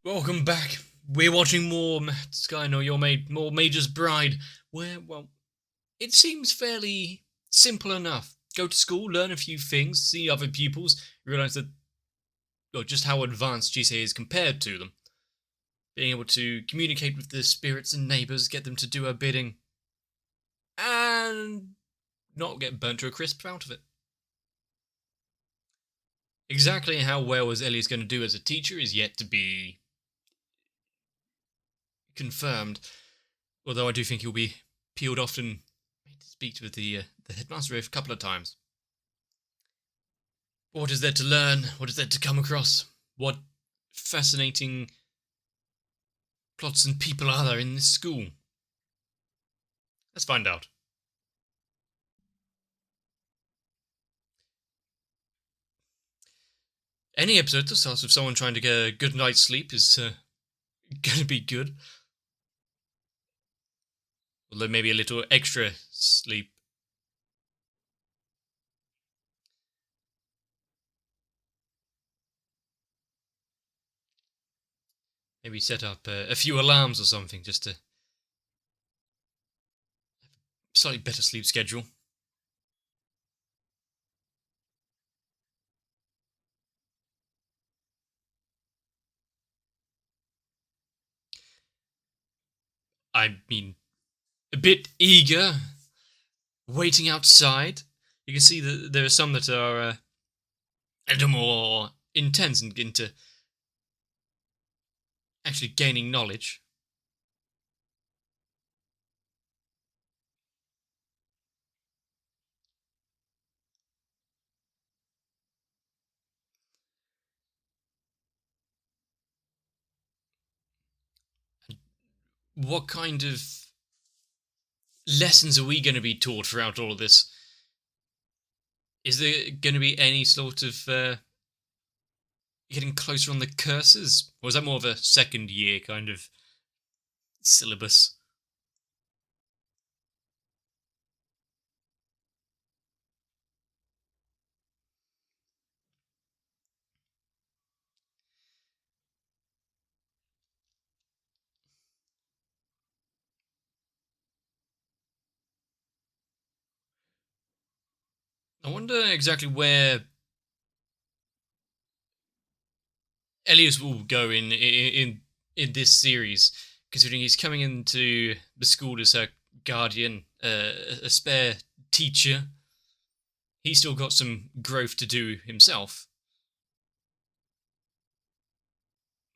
Welcome back. We're watching more Mahoutsukai no Yome, more Major's Bride, where, well, it seems fairly simple enough. Go to school, learn a few things, see other pupils, realise that, well, just how advanced Jisei is compared to them. Being able to communicate with the spirits and neighbours, get them to do her bidding, and not get burnt to a crisp out of it. Exactly how well as Ellie's going to do as a teacher is yet to be confirmed, although I do think he'll be peeled off and made to speak with the headmaster a couple of times. What is there to learn? What is there to come across? What fascinating plots and people are there in this school? Let's find out. Any episode that starts with someone trying to get a good night's sleep is going to be good. Although maybe a little extra sleep. Maybe set up a few alarms or something just to have a slightly better sleep schedule. I mean, a bit eager, waiting outside. You can see that there are some that are a little more intense and into actually gaining knowledge. What kind of lessons are we going to be taught throughout all of this? Is there going to be any sort of getting closer on the curses? Or is that more of a second year kind of syllabus? I wonder exactly where Elias will go in this series, considering he's coming into the school as her guardian, a spare teacher. He's still got some growth to do himself.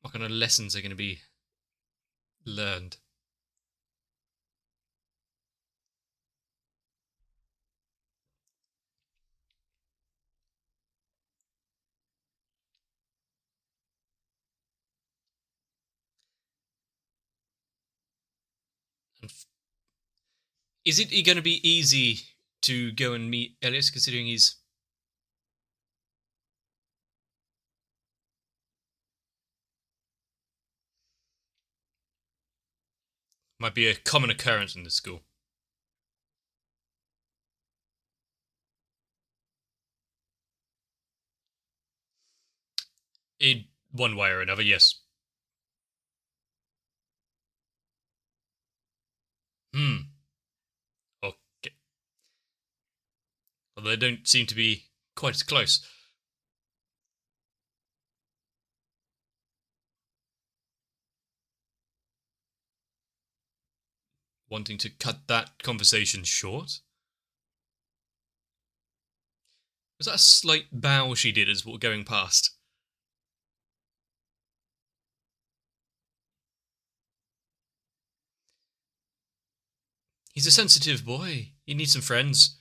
What kind of lessons are going to be learned? Is it going to be easy to go and meet Elias, considering might be a common occurrence in the school? In one way or another, yes. Okay. Well, they don't seem to be quite as close. Wanting to cut that conversation short? Was that a slight bow she did as we're going past? He's a sensitive boy. He needs some friends.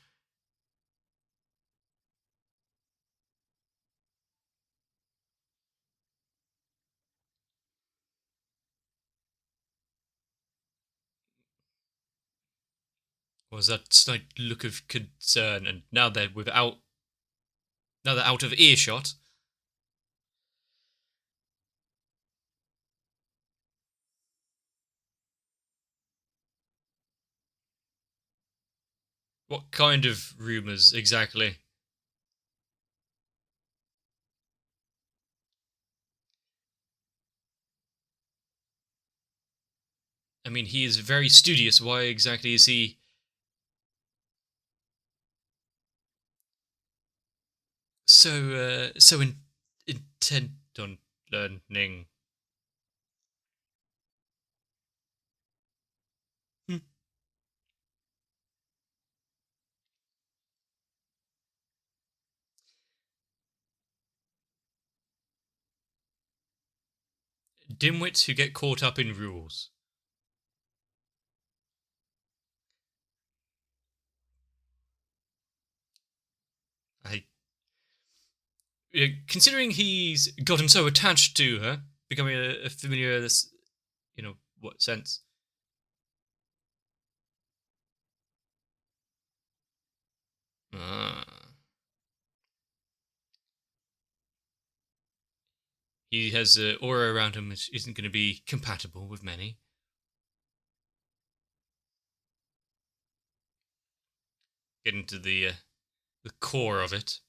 Was that slight look of concern, and now they're out of earshot. What kind of rumours exactly? mean, he is very studious. Why exactly is he so intent on learning? Hmm. Dimwits who get caught up in rules. I considering he's gotten so attached to her, becoming a familiar. This, what sense? Ah, he has an aura around him which isn't going to be compatible with many. Get into the core of it,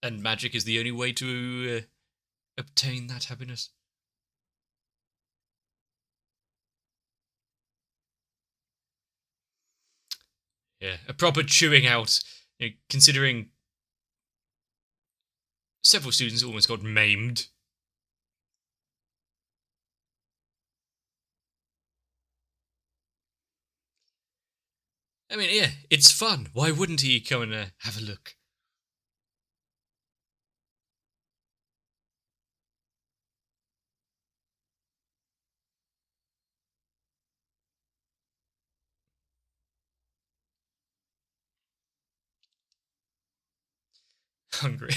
and magic is the only way to obtain that happiness. Yeah, a proper chewing out. Considering several students almost got maimed. I mean, yeah, it's fun. Why wouldn't he come and have a look? Hungry.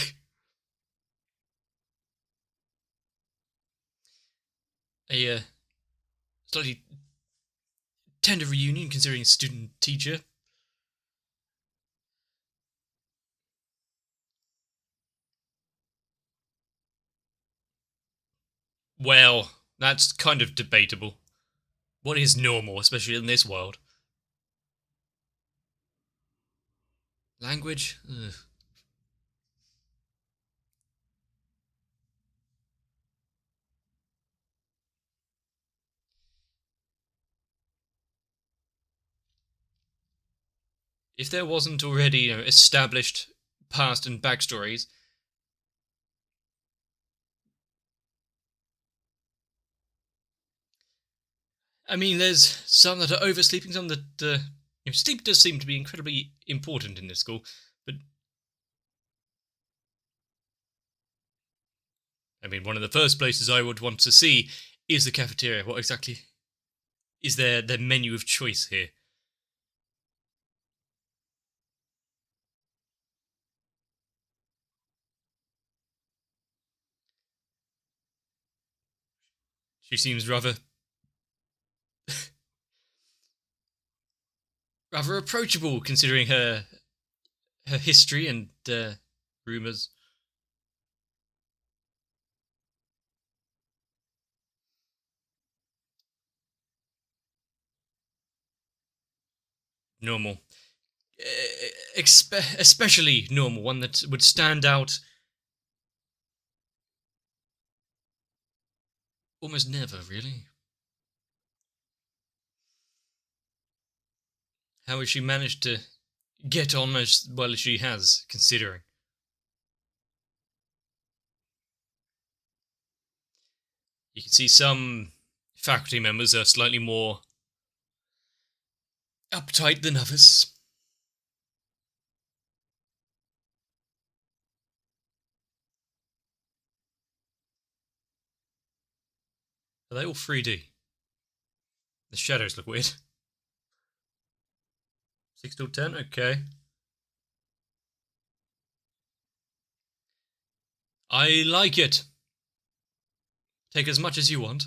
A slightly tender reunion considering student teacher. Well, that's kind of debatable. What is normal, especially in this world? Language? Ugh. If there wasn't already, established past and backstories, I mean, there's some that are oversleeping, some that sleep does seem to be incredibly important in this school. But I mean, one of the first places I would want to see is the cafeteria. What exactly is their menu of choice here? She seems rather approachable considering her history and rumors. Normal, especially normal, one that would stand out almost never, really. How has she managed to get on as well as she has, considering? You can see some faculty members are slightly more uptight than others. Are they all 3D? The shadows look weird. 6 till 10, okay. I like it. Take as much as you want.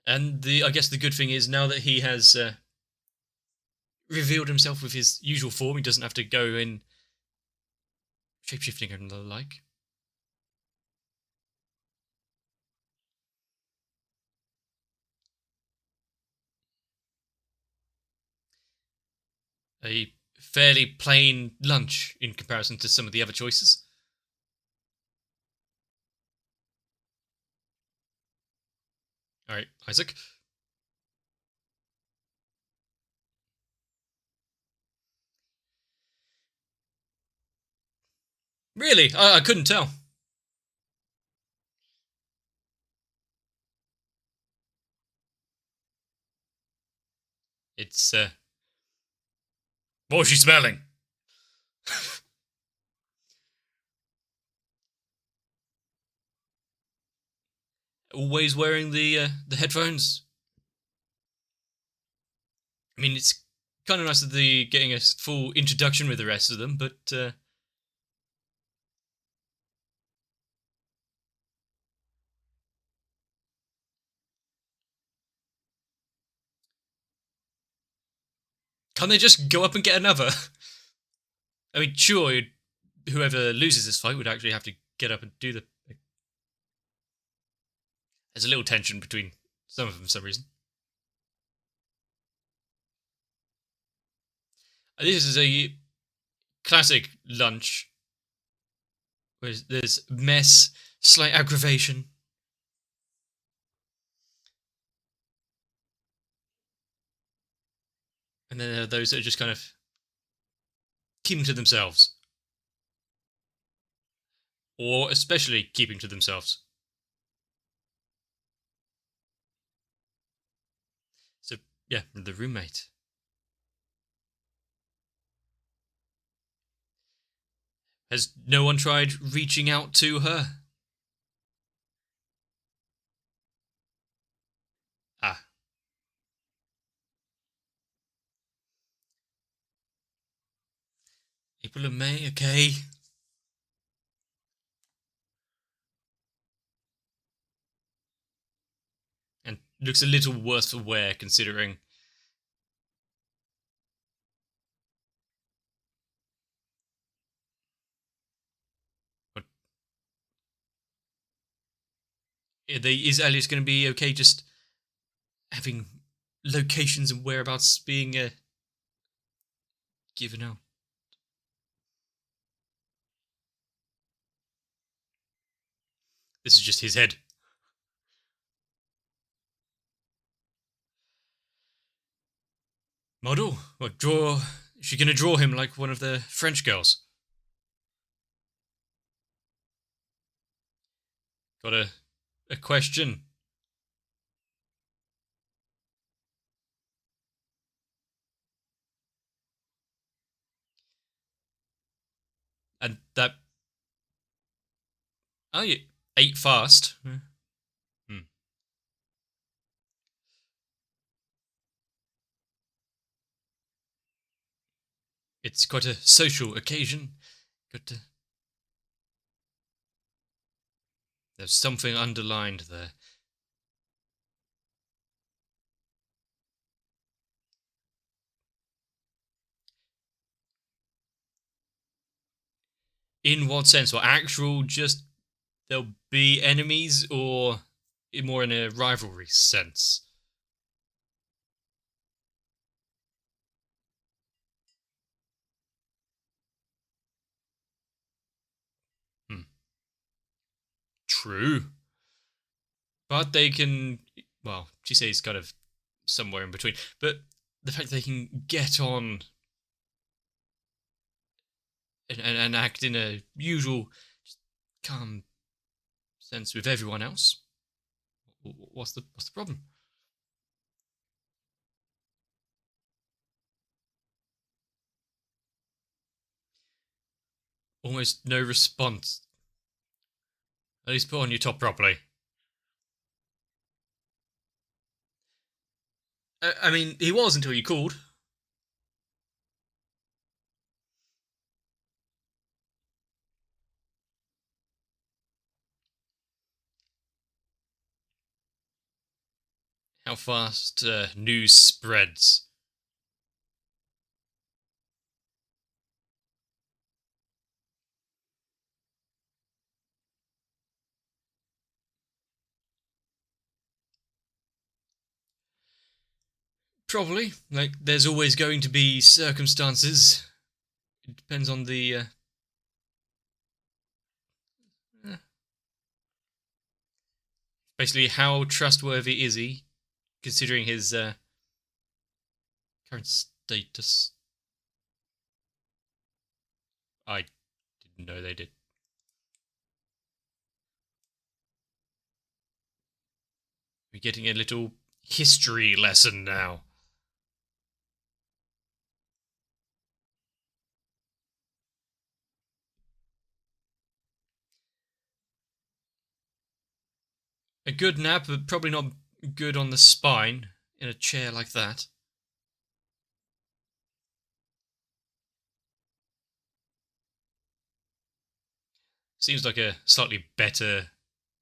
And I guess the good thing is now that he has revealed himself with his usual form, he doesn't have to go in shapeshifting and the like. A fairly plain lunch in comparison to some of the other choices. All right, Isaac. Really? I couldn't tell. It's, what was she smelling? Always wearing the headphones. I mean, it's kind of nice that they're getting a full introduction with the rest of them, but can't they just go up and get another? I mean, sure, whoever loses this fight would actually have to get up and do the. There's a little tension between some of them for some reason. This is a classic lunch where there's mess, slight aggravation. And then there are those that are just kind of keeping to themselves. Or especially keeping to themselves. So, yeah, the roommate. Has no one tried reaching out to her? Ah. April and May, okay. And looks a little worse for wear considering. What, is Alice going to be okay just having locations and whereabouts being given out? This is just his head. Model? What, draw? Is she going to draw him like one of the French girls? Got a question. And that. Oh, you ate fast. Hmm. It's quite a social occasion. Got to. There's something underlined there. In what sense? Or actual just there'll be enemies, or more in a rivalry sense? Hmm. True. But they can. Well, she says kind of somewhere in between. But the fact they can get on and act in a usual calm sense with everyone else. What's the problem? Almost no response. At least put on your top properly. I mean, he was until you called. How fast news spreads. Probably. Like, there's always going to be circumstances. It depends on the. Eh, Basically, how trustworthy is he, considering his current status? I didn't know they did. We're getting a little history lesson now. A good nap, but probably not good on the spine in a chair like that. Seems like a slightly better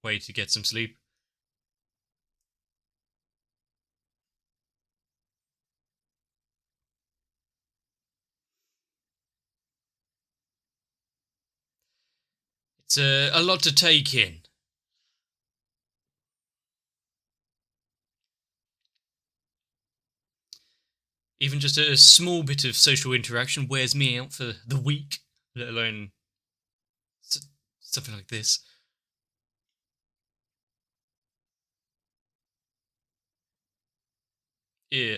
way to get some sleep. It's a lot to take in. Even just a small bit of social interaction wears me out for the week, let alone something like this. Yeah.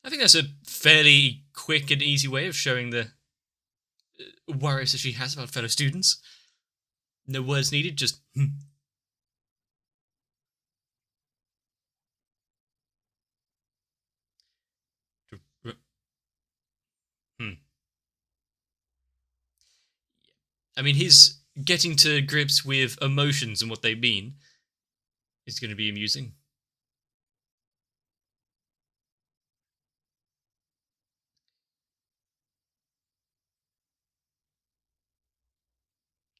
I think that's a fairly quick and easy way of showing the worries that she has about fellow students. No words needed, just hmm. I mean, his getting to grips with emotions and what they mean is going to be amusing.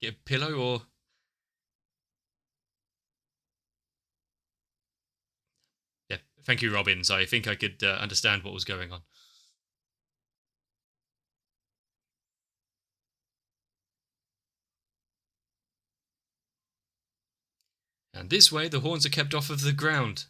Get a pillow or. Yeah, thank you, Robbins. I think I could understand what was going on. And this way, the horns are kept off of the ground.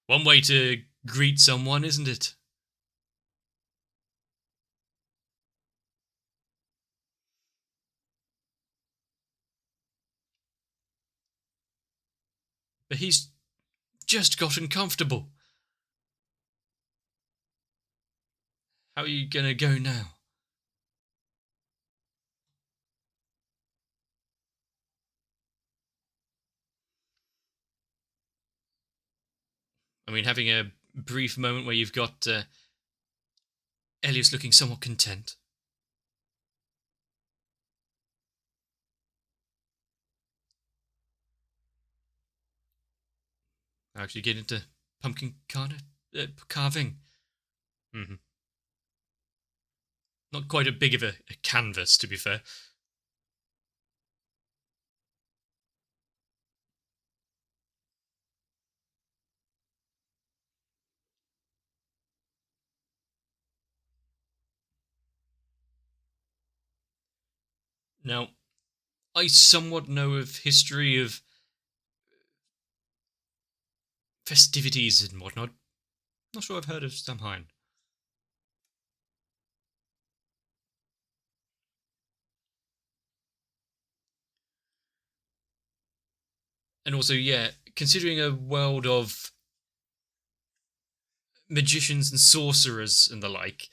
One way to greet someone, isn't it? But he's just gotten comfortable. How are you gonna go now? I mean, having a brief moment where you've got Elias looking somewhat content. Actually, get into pumpkin carving. Mm-hmm. Not quite a big of a canvas, to be fair. Now, I somewhat know of history of festivities and whatnot. Not sure I've heard of Samhain. And also, yeah, considering a world of magicians and sorcerers and the like,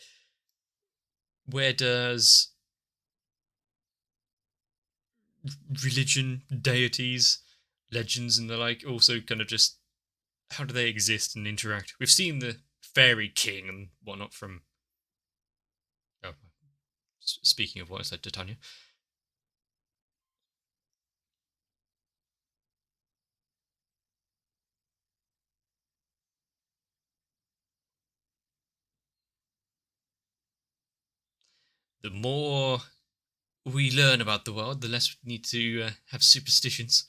where does religion, deities, legends, and the like also kind of just how do they exist and interact? We've seen the fairy king and whatnot from. Oh, speaking of what I said to Tanya, the more we learn about the world, the less we need to have superstitions.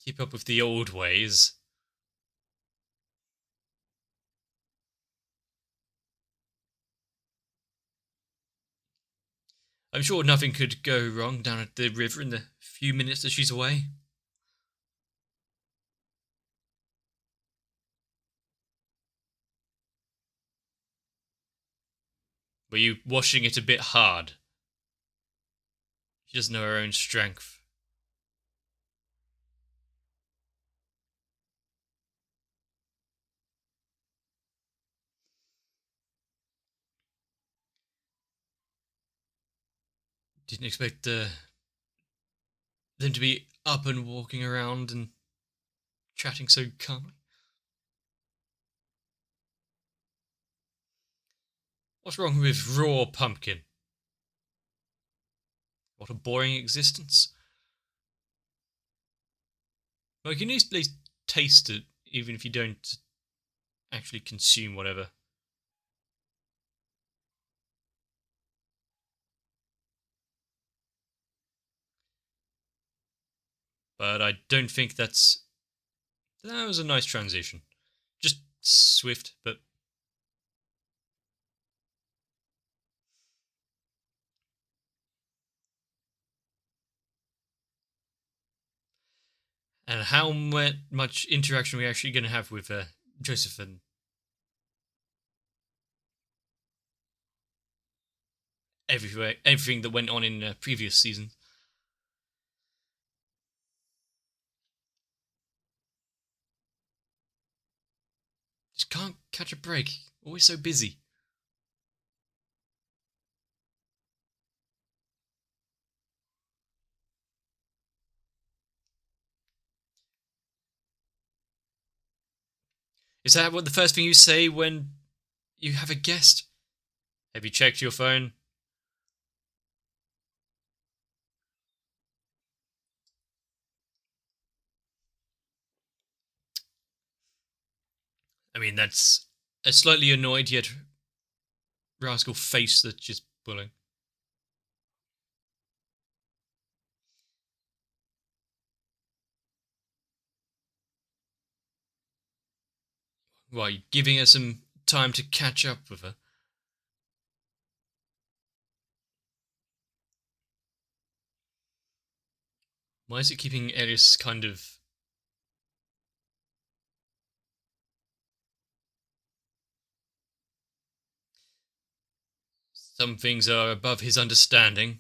Keep up with the old ways. I'm sure nothing could go wrong down at the river in the few minutes that she's away. Were you washing it a bit hard? She doesn't know her own strength. Didn't expect them to be up and walking around and chatting so calmly. What's wrong with raw pumpkin? What a boring existence. Well, you can at least taste it, even if you don't actually consume whatever. But I don't think that was a nice transition. Just swift, but... And how much interaction are we actually going to have with Joseph and everything that went on in previous seasons? Just can't catch a break. Always so busy. Is that what the first thing you say when you have a guest? Have you checked your phone? I mean, that's a slightly annoyed yet rascal face that's just pulling. Why, giving her some time to catch up with her? Why is it keeping Elias kind of... Some things are above his understanding.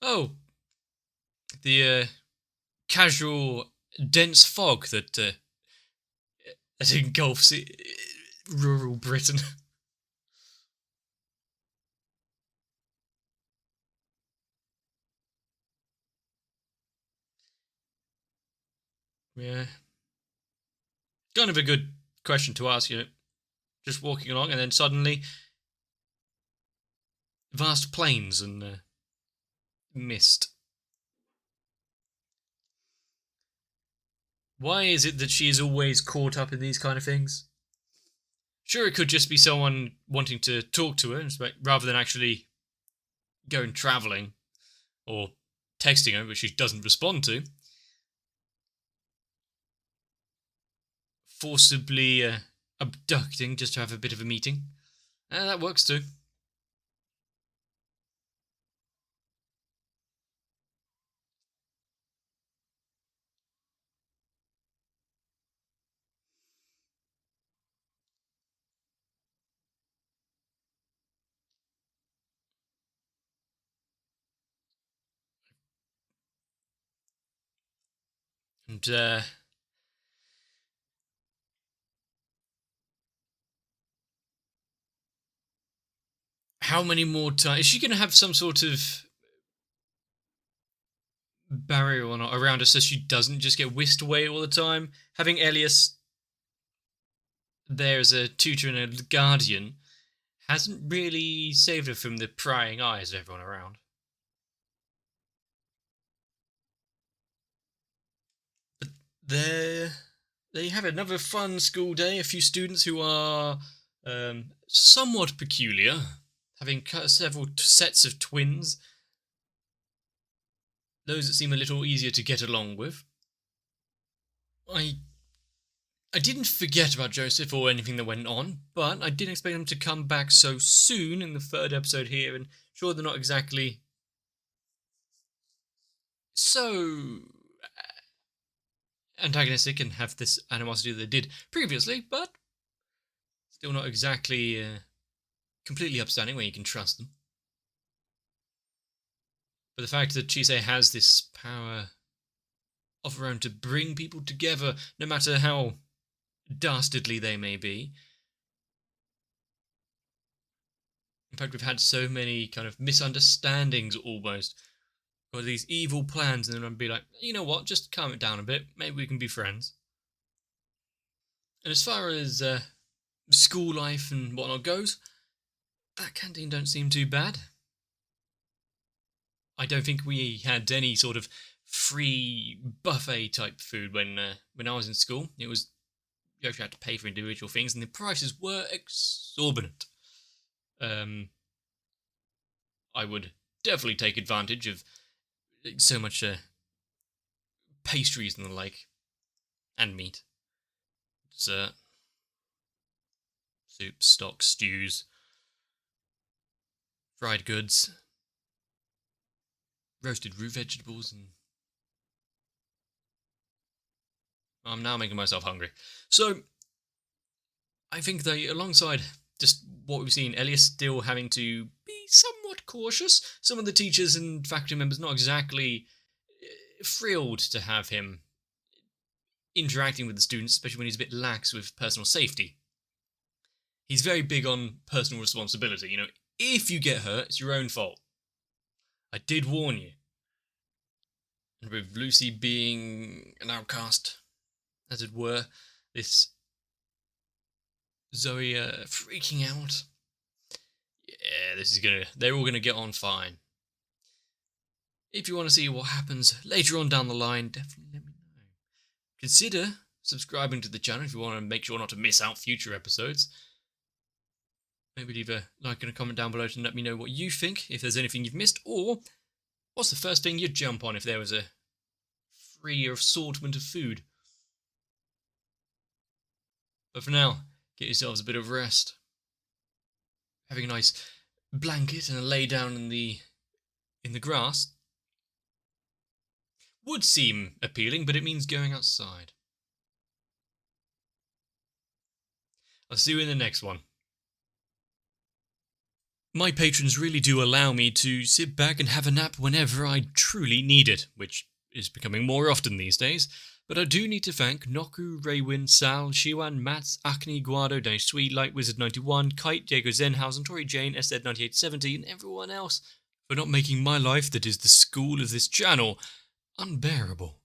Oh, the casual, dense fog that engulfs rural Britain. Yeah. Kind of a good question to ask, just walking along and then suddenly vast plains and mist. Why is it that she is always caught up in these kind of things? Sure, it could just be someone wanting to talk to her rather than actually going travelling or texting her, which she doesn't respond to. Forcibly abducting just to have a bit of a meeting. That works too. And how many more times is she going to have some sort of barrier or not around her so she doesn't just get whisked away all the time? Having Elias there as a tutor and a guardian hasn't really saved her from the prying eyes of everyone around. But they have another fun school day. A few students who are somewhat peculiar, having several sets of twins. Those that seem a little easier to get along with. I didn't forget about Joseph or anything that went on, but I didn't expect him to come back so soon in the third episode here, and sure, they're not exactly so antagonistic and have this animosity that they did previously, but still not exactly completely upstanding where you can trust them. But the fact that Chise has this power of her own to bring people together, no matter how dastardly they may be. In fact, we've had so many kind of misunderstandings almost, or these evil plans, and then I'd be like, you know what, just calm it down a bit, maybe we can be friends. And as far as school life and whatnot goes, that canteen don't seem too bad. I don't think we had any sort of free buffet type food when I was in school. It was, you actually had to pay for individual things, and the prices were exorbitant. I would definitely take advantage of so much pastries and the like, and meat, dessert, soup, stock, stews, fried goods, roasted root vegetables, and I'm now making myself hungry. So, I think that alongside just what we've seen, Elias still having to be somewhat cautious. Some of the teachers and faculty members not exactly thrilled to have him interacting with the students, especially when he's a bit lax with personal safety. He's very big on personal responsibility. You know, if you get hurt, it's your own fault. I did warn you. And with Lucy being an outcast, as it were, this Zoe freaking out. Yeah, they're all gonna get on fine. If you want to see what happens later on down the line, definitely let me know. Consider subscribing to the channel if you want to make sure not to miss out future episodes. Maybe leave a like and a comment down below to let me know what you think, if there's anything you've missed, or what's the first thing you'd jump on if there was a free assortment of food. But for now, get yourselves a bit of rest. Having a nice blanket and a lay down in the grass would seem appealing, but it means going outside. I'll see you in the next one. My patrons really do allow me to sit back and have a nap whenever I truly need it, which is becoming more often these days. But I do need to thank Noku, Raywin, Sal, Shiwan, Mats, Acne, Guado, Danish Sweet, Light Wizard 91, Kite, Diego Zenhausen, Tori Jane, SZ 9870, and everyone else for not making my life, that is the school of this channel, unbearable.